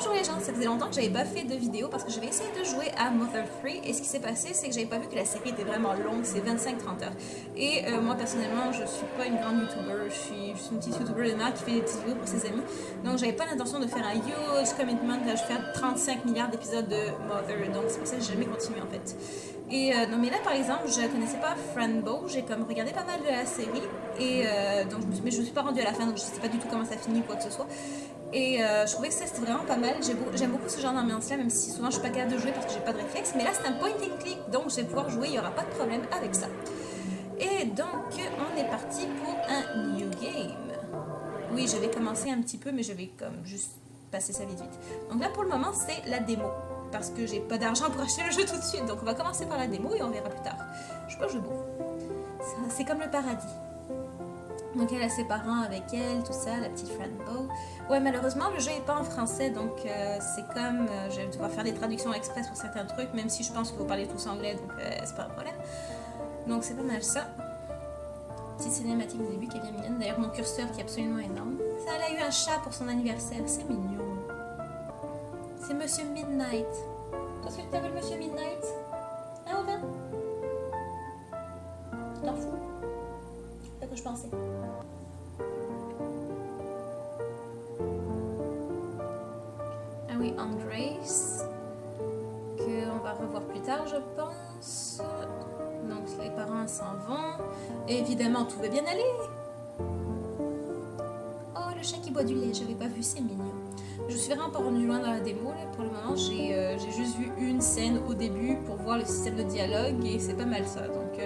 Bonjour les gens, ça faisait longtemps que j'avais pas fait de vidéo parce que j'avais essayé de jouer à Mother 3 et ce qui s'est passé c'est que j'avais pas vu que la série était vraiment longue, c'est 25-30 heures. Et moi personnellement je suis pas une grande youtuber, je suis juste une petite youtuber de merde qui fait des petites vidéos pour ses amis. Donc j'avais pas l'intention de faire un huge commitment, de faire 35 milliards d'épisodes de Mother, donc c'est pour ça que j'ai jamais continué en fait. Et non mais là par exemple je connaissais pas Franbo, j'ai comme regardé pas mal de la série et donc mais je me suis pas rendue à la fin donc je sais pas du tout comment ça finit ou quoi que ce soit. Et je trouvais que ça c'était vraiment pas mal, j'aime beaucoup ce genre d'ambiance là même si souvent je suis pas capable de jouer parce que j'ai pas de réflexe, mais là c'est un point and click donc je vais pouvoir jouer, il n'y aura pas de problème avec ça. Et donc on est parti pour un new game. Oui je vais commencer un petit peu mais je vais comme juste passer ça vite vite. Donc là pour le moment c'est la démo. Parce que j'ai pas d'argent pour acheter le jeu tout de suite. Donc on va commencer par la démo et on verra plus tard. Je sais pas, je beau. C'est comme le paradis. Donc elle a ses parents avec elle, tout ça, la petite Franbo. Ouais, malheureusement, le jeu est pas en français. Donc c'est comme... je vais devoir faire des traductions express pour certains trucs, même si je pense qu'il faut parler tous anglais, donc c'est pas un problème. Donc c'est pas mal ça. Petite cinématique du début qui est bien mignonne. D'ailleurs, mon curseur qui est absolument énorme. Ça, elle a eu un chat pour son anniversaire. C'est mignon. C'est Monsieur Midnight. Est-ce que tu t'appelles Monsieur Midnight? Hein, Aubin? Tu t'en fous? C'est ce que je pensais. Ah oui, Andres. Qu'on va revoir plus tard, je pense. Donc les parents s'en vont. Et évidemment, tout va bien aller. Oh, le chat qui boit du lait, j'avais pas vu, c'est mignon. Je suis vraiment pas rendue loin dans la démo là, pour le moment, j'ai juste vu une scène au début pour voir le système de dialogue et c'est pas mal ça, donc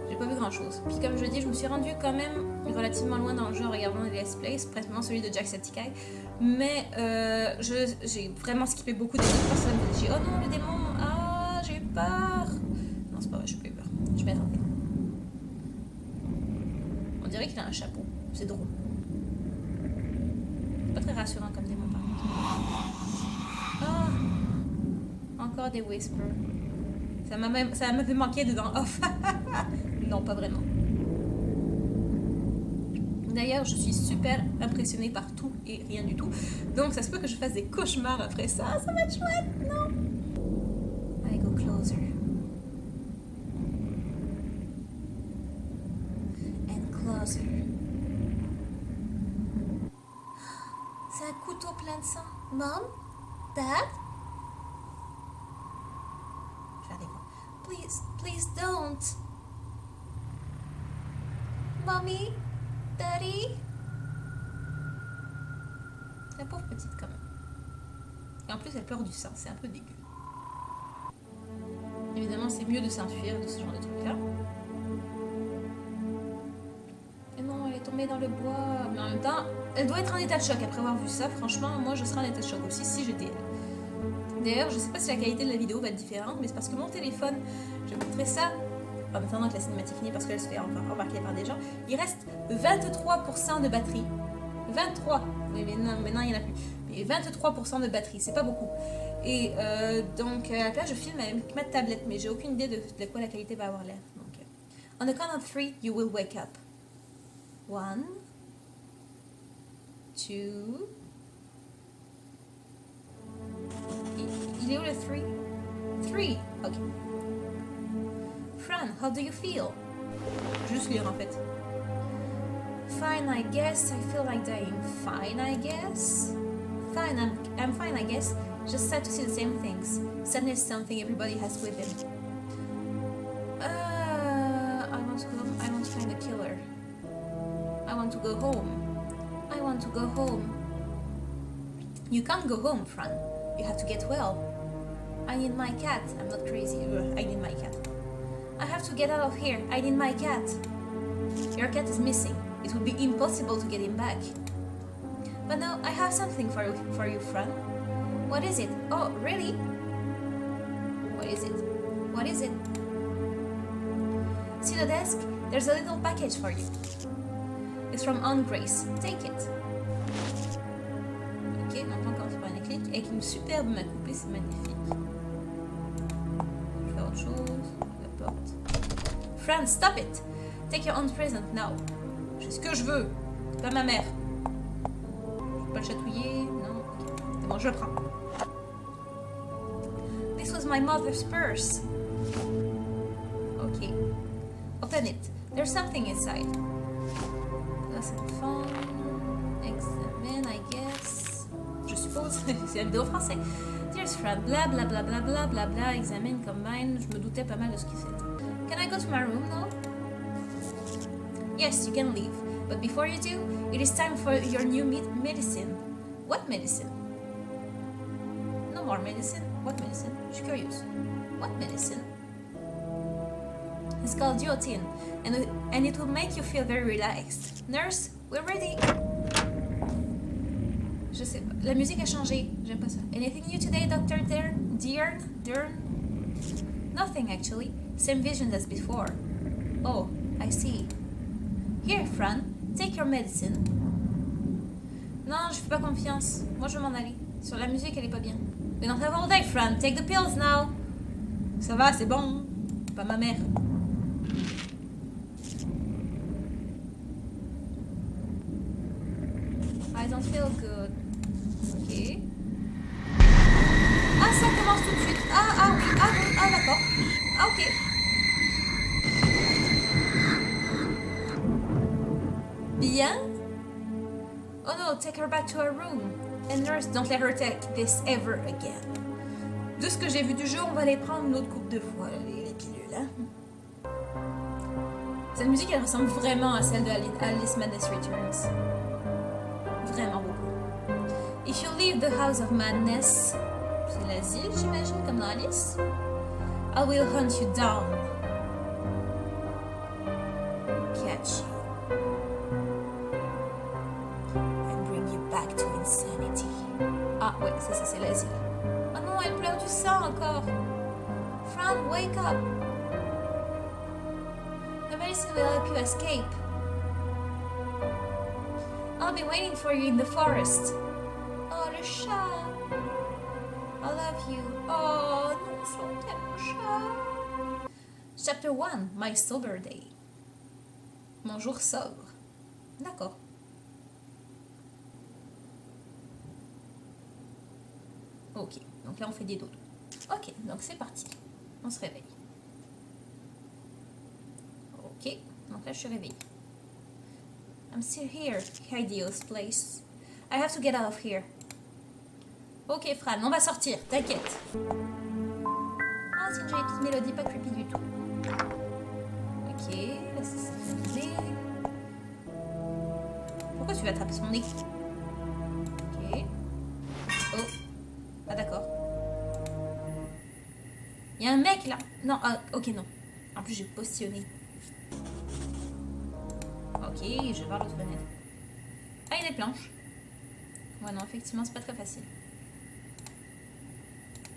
j'ai pas vu grand chose. Puis comme je dis, je me suis rendue quand même relativement loin dans le jeu en regardant les let's play, c'est pratiquement celui de Jacksepticeye, mais j'ai vraiment skippé beaucoup de trucs parce que ça me dit oh non le démon, ah j'ai eu peur. Non c'est pas vrai, j'ai pas eu peur, je vais attendre. On dirait qu'il a un chapeau, c'est drôle. Pas très rassurant comme démon par contre. Oh, encore des whispers. Ça m'avait manqué dedans off. Non, pas vraiment. D'ailleurs, je suis super impressionnée par tout et rien du tout. Donc ça se peut que je fasse des cauchemars après ça. Ça va être chouette, non? I go closer. And closer. C'est un couteau plein de sang. Mom? Dad? Je vais aller voir. Please, please don't. Mommy? Daddy? La pauvre petite quand même. Et en plus elle pleure du sang, c'est un peu dégueu. Évidemment c'est mieux de s'enfuir de ce genre de trucs là. Et non, elle est tombée dans le bois. Mais en même temps, elle doit être en état de choc après avoir vu ça. Franchement, moi je serais en état de choc aussi si j'étais elle. D'ailleurs, je sais pas si la qualité de la vidéo va être différente, mais c'est parce que mon téléphone, je vais vous montrer ça en attendant que la cinématique finisse parce qu'elle se fait encore remarquer par des gens. Il reste 23% de batterie. 23. Mais maintenant il n'y en a plus. Mais 23% de batterie, c'est pas beaucoup. Et donc là je filme avec ma tablette, mais j'ai aucune idée de quoi la qualité va avoir l'air. Donc, on the count of 3, you will wake up. 1, 2. Il est où le 3? 3, ok. Fran, how do you feel? Juste lire en fait. Fine, I guess. I feel like dying. Fine, I guess. Fine, I'm fine, I guess. Just sad to see the same things. Sadness is something everybody has within. I want to go. I want to find a killer. I want to go home. I want to go home. You can't go home, Fran. You have to get well. I need my cat. I'm not crazy. I need my cat. I have to get out of here. I need my cat. Your cat is missing. It would be impossible to get him back. But no, I have something for you, Fran. What is it? Oh, really? What is it? What is it? See the desk? There's a little package for you. It's from Aunt Grace. Take it. Ok, maintenant quand on prend un clic, avec une superbe main coupée, c'est magnifique. Je vais faire autre chose. La porte. Fran, stop it! Take your own present now. Je fais ce que je veux. C'est pas ma mère. Je peux pas le chatouiller. Non. Okay. bon, je le prends. This was my mother's purse. Ok. Open it. There's something inside. Là, c'est une femme. Examine, I guess. Je suppose. C'est la vidéo français. Dearest friend, bla bla bla bla bla bla bla. Examine, combine. Je me doutais pas mal de ce qu'il fait. Can I go to my room now? Yes, you can leave. But before you do, it is time for your new medicine. What medicine? No more medicine. What medicine? Je suis curieuse. What medicine? It's called Duotine, and it will make you feel very relaxed. Nurse, we're ready. Je sais pas. La musique a changé. J'aime pas ça. Anything new today, Dr. Dern? Nothing, actually. Same vision as before. Oh, I see. Here, Fran, take your medicine. Non, je fais pas confiance. Moi, je vais m'en aller. Sur la musique, elle est pas bien. We don't have all day, Fran. Take the pills now. Ça va, c'est bon. Pas ma mère. I don't feel good. Ok. Ah, ça commence tout de suite. Ah, oui. Ah, d'accord. Ah, ok. Bien. Oh no, take her back to her room. And nurse, don't let her take this ever again. De ce que j'ai vu du jeu, on va les prendre une autre couple de fois, les pilules, hein. Cette musique, elle ressemble vraiment à celle de Alice Madness Returns. Vraiment beaucoup. If you leave the house of madness, c'est l'asile, j'imagine, comme dans Alice. I will hunt you down. Catch you. And bring you back to insanity. Ah ouais, c'est l'asile. Oh non, elle pleure du sang encore. Fran, wake up. The medicine will help you escape. I'll be waiting for you in the forest. Oh, le chat. I love you. Oh, non, son tellement chat. Chapter 1, My Sober Day. Mon jour sobre. D'accord. Ok, donc là on fait des dodos. Ok, donc c'est parti. On se réveille. Ok, donc là je suis réveillée. I'm still here, hideous place. I have to get out of here. Ok, Fran, on va sortir, t'inquiète. Ah, c'est une jolie petite mélodie, pas creepy du tout. Ok, là c'est filmé. Pourquoi tu vas attraper son nez? Ok. Oh. Ah, d'accord. Il y a un mec là. Non, ok, non. En plus, j'ai postillonné. Ok, je vais voir l'autre fenêtre. Ah, il y a des planches. Ouais, non, effectivement, c'est pas très facile.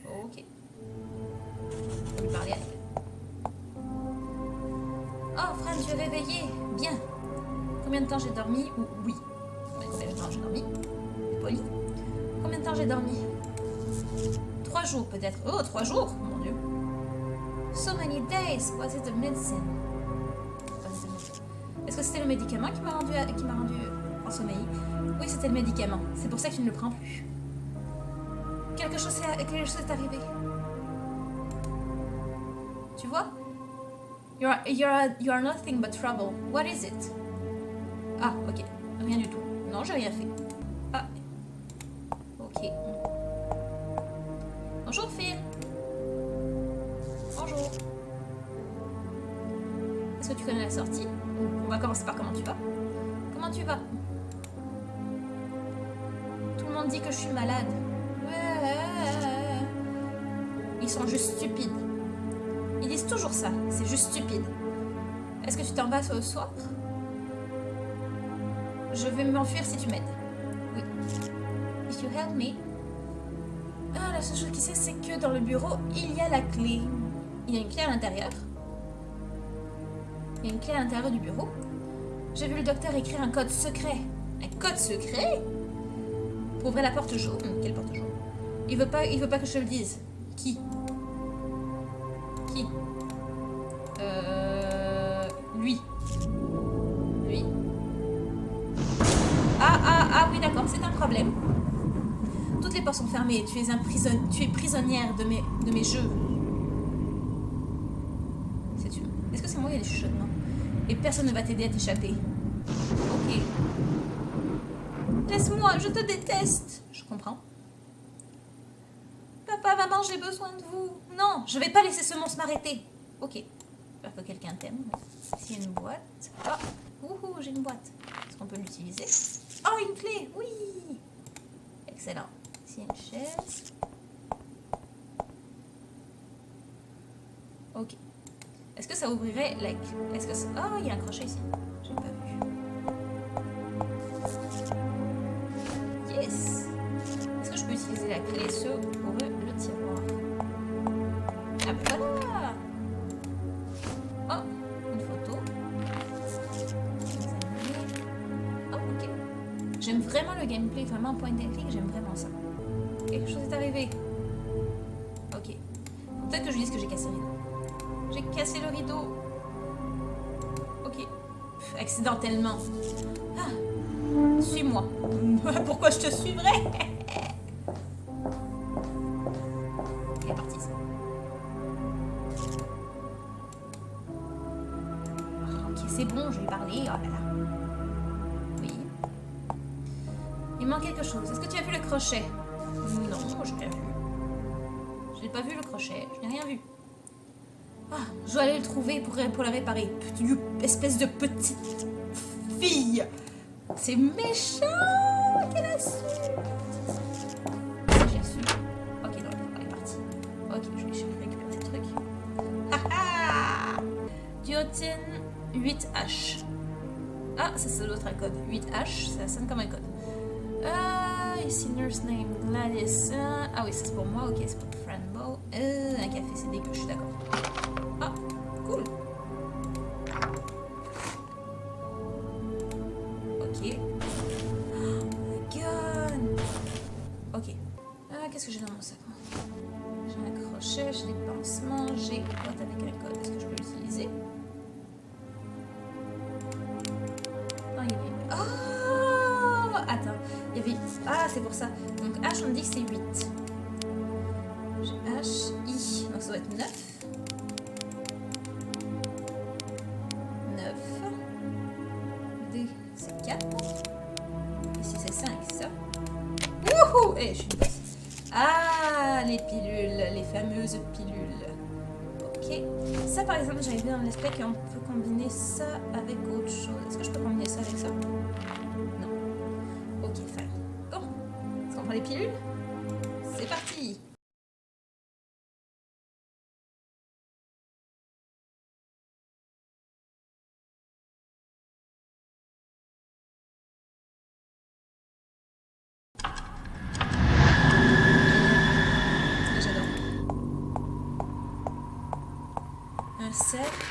Ok. Je vais lui parler à elle. Oh, Fran, tu es réveillée. Bien. Combien de temps j'ai dormi? Oui. Combien de temps j'ai dormi? Poli. Combien de temps j'ai dormi? 3 jours peut-être. Oh, 3 jours, mon Dieu. So many days. Was it the medicine? Est-ce que c'était le médicament qui m'a rendu ensommeillée? Oui, c'était le médicament. C'est pour ça que je ne le prends plus. Quelque chose est arrivé. Tu vois? You are nothing but trouble. What is it? Ah, ok. Rien du tout. Non, j'ai rien fait. Ah. Ok. Bonjour, Phil. Bonjour. Est-ce que tu connais la sortie? On va commencer par comment tu vas. Comment tu vas? Tout le monde dit que je suis malade. Ils sont juste stupides. Ils disent toujours ça. C'est juste stupide. Est-ce que tu t'en vas ce soir? Je vais m'enfuir si tu m'aides. Oui. If you help me. Ah, la seule chose qui sait, c'est que dans le bureau, il y a la clé. Il y a une clé à l'intérieur. Il y a une clé à l'intérieur du bureau. J'ai vu le docteur écrire un code secret. Un code secret? Pour ouvrir la porte jaune. Quelle porte jaune? Il veut pas que je te le dise. Qui? Qui? Lui. Lui. Ah oui, d'accord, c'est un problème. Toutes les portes sont fermées. Tu es prisonnière de mes jeux. Sais-tu? Est-ce que c'est moi qui ai des chuchotements? Et personne ne va t'aider à t'échapper. Ok. Laisse-moi, je te déteste. Je comprends. Papa, maman, j'ai besoin de vous. Non, je vais pas laisser ce monstre m'arrêter. Ok. J'espère que quelqu'un t'aime. Ici, il y a une boîte. Oh, ouhou, j'ai une boîte. Est-ce qu'on peut l'utiliser? Oh, une clé. Oui. Excellent. Ici, il y a une chaise. Ok. Est-ce que ça ouvrirait la clé? Est-ce que ça... Oh, il y a un crochet ici. J'ai pas vu. Yes. Est-ce que je peux utiliser la clé pour le tiroir? Ah ben voilà. Oh, une photo. Oh, ok. J'aime vraiment le gameplay, vraiment point and click, j'aime vraiment ça. Quelque chose est arrivé. Ok. Peut-être que je dise que j'ai cassé le rideau. J'ai cassé le rideau. Ok. Pff, accidentellement. Ah. Suis-moi. Pourquoi je te suivrais? Il est parti ça. Ok, c'est bon, je vais parler. Oh là là. Oui. Il manque quelque chose. Est-ce que tu as vu le crochet? Non, je l'ai vu. Je n'ai pas vu le crochet. Je n'ai rien vu. Ah, je dois aller le trouver pour le réparer. Espèce de petite fille. C'est méchant. Quelle a su? J'ai su. Ok, non, elle est partie. Ok, je vais récupérer des trucs. Haha. Duotine 8H. Ah, ça c'est l'autre code. 8H, ça sonne comme un code. Ici, nurse name Gladys. Ah oui, ça c'est pour moi. Ok, c'est pour Franbo. Un café, c'est dégueu, je suis d'accord. Ah, cool. Ok. Oh my god. Ok. Qu'est-ce que j'ai dans mon sac? J'ai un crochet, j'ai des pansements, j'ai une boîte avec un code. Est-ce que je peux l'utiliser? Non, il y avait... Oh! Attends. Il y avait... Ah, c'est pour ça. Donc H, on me dit que c'est 8. J'ai H, I. Donc ça doit être 9. 9. D, c'est 4. Ici, c'est 5, c'est ça? Wouhou! Eh, je suis une bosse. Ah, les pilules, les fameuses pilules. Ok. Ça, par exemple, j'avais vu dans l'esprit qu'on peut combiner ça avec autre chose. Est-ce que je peux combiner ça avec ça? Non. Ok, fine. Bon. Est-ce qu'on prend les pilules? C'est parti!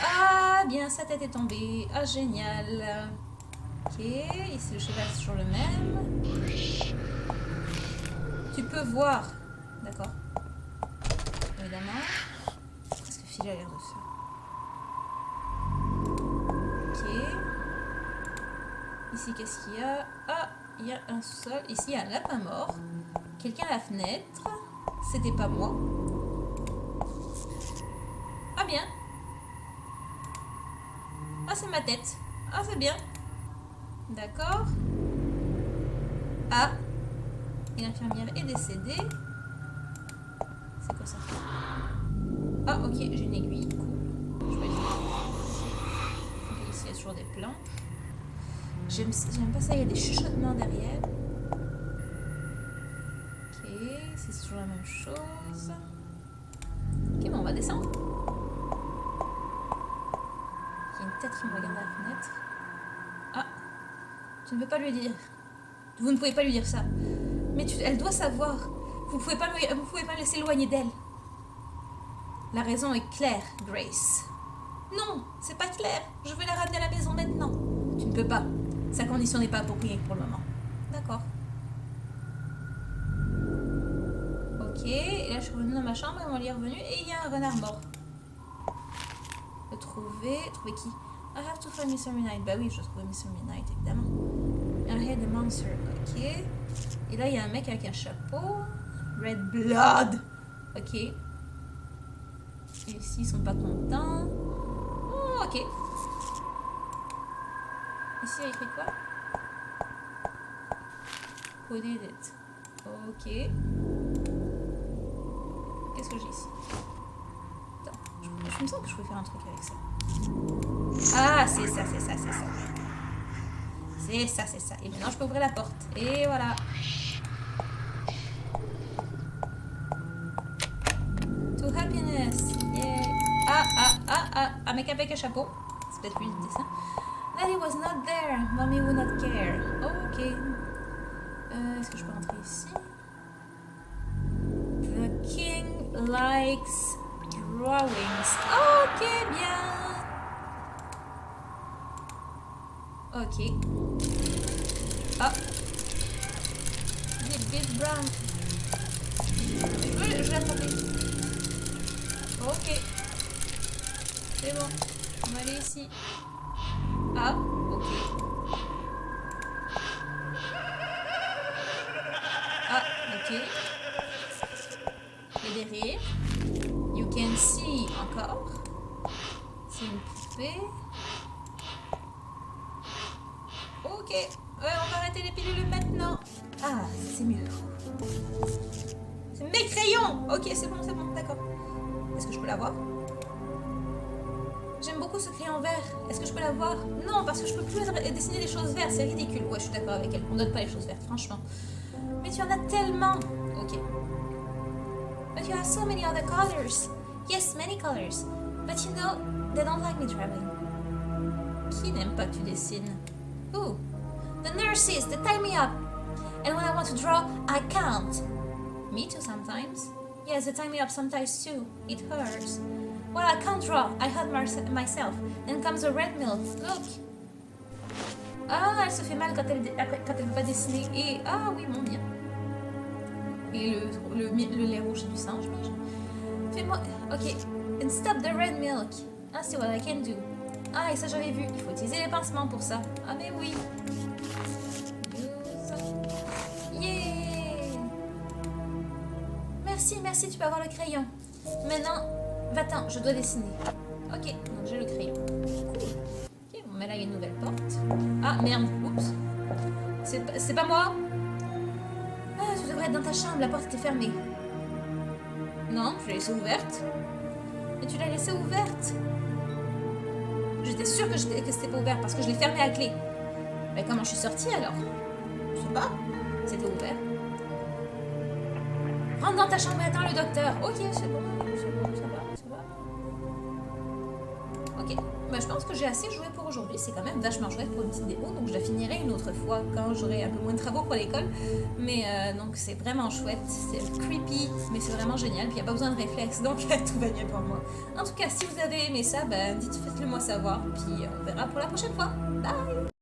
Ah, bien, sa tête est tombée. Ah, génial. Ok, ici le cheval est toujours le même. Tu peux voir. D'accord. Évidemment. Presque filé à l'air de ça. Ok. Ici, qu'est-ce qu'il y a? Ah, il y a un sol. Ici, il y a un lapin mort. Quelqu'un à la fenêtre. C'était pas moi. Ah, bien. Ah, c'est ma tête. Ah, c'est bien. D'accord. Ah. Et l'infirmière est décédée. C'est quoi ça? Ah, ok, j'ai une aiguille. Cool. Je vais ici, il y a toujours des plans. J'aime pas ça, il y a des chuchotements derrière. Ok, c'est toujours la même chose. Ok, bon, on va descendre. Il y a une tête qui me regarde à la fenêtre. Ah, tu ne peux pas lui dire. Vous ne pouvez pas lui dire ça. Mais elle doit savoir. Vous pouvez pas laisser éloigner d'elle. La raison est claire, Grace. Non, c'est pas clair. Je veux la ramener à la maison maintenant. Tu ne peux pas. Sa condition n'est pas appropriée pour le moment. D'accord. Ok, et là je suis revenue dans ma chambre et mon lit est revenu et il y a un renard mort. Trouver qui? I have to find Mr. Midnight. Bah oui, je dois trouver Mr. Midnight, évidemment. I had the monster. Ok. Et là, il y a un mec avec un chapeau. Red Blood. Ok. Et ici, ils sont pas contents. Oh, ok. Ici, il y a écrit quoi? Who did it? Ok. Qu'est-ce que j'ai ici? Attends, je me sens que je peux faire un truc avec ça. Ah, c'est ça, c'est ça, c'est ça. C'est ça, c'est ça. Et maintenant, je peux ouvrir la porte. Et voilà. To happiness. Yeah. Un mec avec un chapeau. C'est peut-être lui le dessin. Daddy was not there. Mommy would not care. Oh, ok. Est-ce que je peux rentrer ici? The king likes drawings. Ok, bien. Ok. Ah. Big brown. Je vais l'attraper. Ok. C'est bon. On va aller ici. Ah, ok. Ah, ok. Et derrière, you can see encore. C'est une poupée. Ok. Ouais, on va arrêter les pilules maintenant. Ah, c'est mieux. C'est mes crayons. Ok, c'est bon, d'accord. Est-ce que je peux l'avoir? J'aime beaucoup ce crayon vert. Est-ce que je peux l'avoir? Non, parce que je peux plus dessiner des choses vertes. C'est ridicule. Ouais, je suis d'accord avec elle. On donne pas les choses vertes, franchement. Mais tu en as tellement. Ok. But you have so many other colors. Yes, many colors. But you know, they don't like me drawing. Qui n'aime pas que tu dessines? Ooh. The nurses, they tie me up. And when I want to draw, I can't. Me too sometimes. Yes, they tie me up sometimes too. It hurts. Well, I can't draw. I hurt myself. Then comes the red milk. Look. Ah, elle se fait mal quand elle veut pas dessiner. Et ah oui, mon bien. Et le lait rouge du sang, j'imagine. Fais-moi. Ok. And stop the red milk. Ah, c'est what I can do. Ah, et ça j'avais vu. Il faut utiliser les pansements pour ça. Ah, mais oui. Yeah. Merci, tu peux avoir le crayon. Maintenant, va-t'en, je dois dessiner. Ok, donc j'ai le crayon. Cool. Ok, bon, mais là il y a une nouvelle porte. Ah, merde, oups. C'est pas moi. Ah, tu devrais être dans ta chambre, la porte était fermée. Non, je l'ai laissée ouverte. Mais tu l'as laissée ouverte. J'étais sûre que c'était pas ouvert parce que je l'ai fermée à clé. Mais comment je suis sortie alors? Je sais pas. C'était ouvert. Rentre dans ta chambre et attends le docteur. Ok, c'est bon, ça va. Ok, bah, je pense que j'ai assez joué pour aujourd'hui. C'est quand même vachement chouette pour une petite démo. Donc je la finirai une autre fois quand j'aurai un peu moins de travaux pour l'école. Mais donc c'est vraiment chouette. C'est creepy, mais c'est vraiment génial. Puis il n'y a pas besoin de réflexe, donc tout va bien pour moi. En tout cas, si vous avez aimé ça, bah, faites-le moi savoir. Puis on verra pour la prochaine fois. Bye!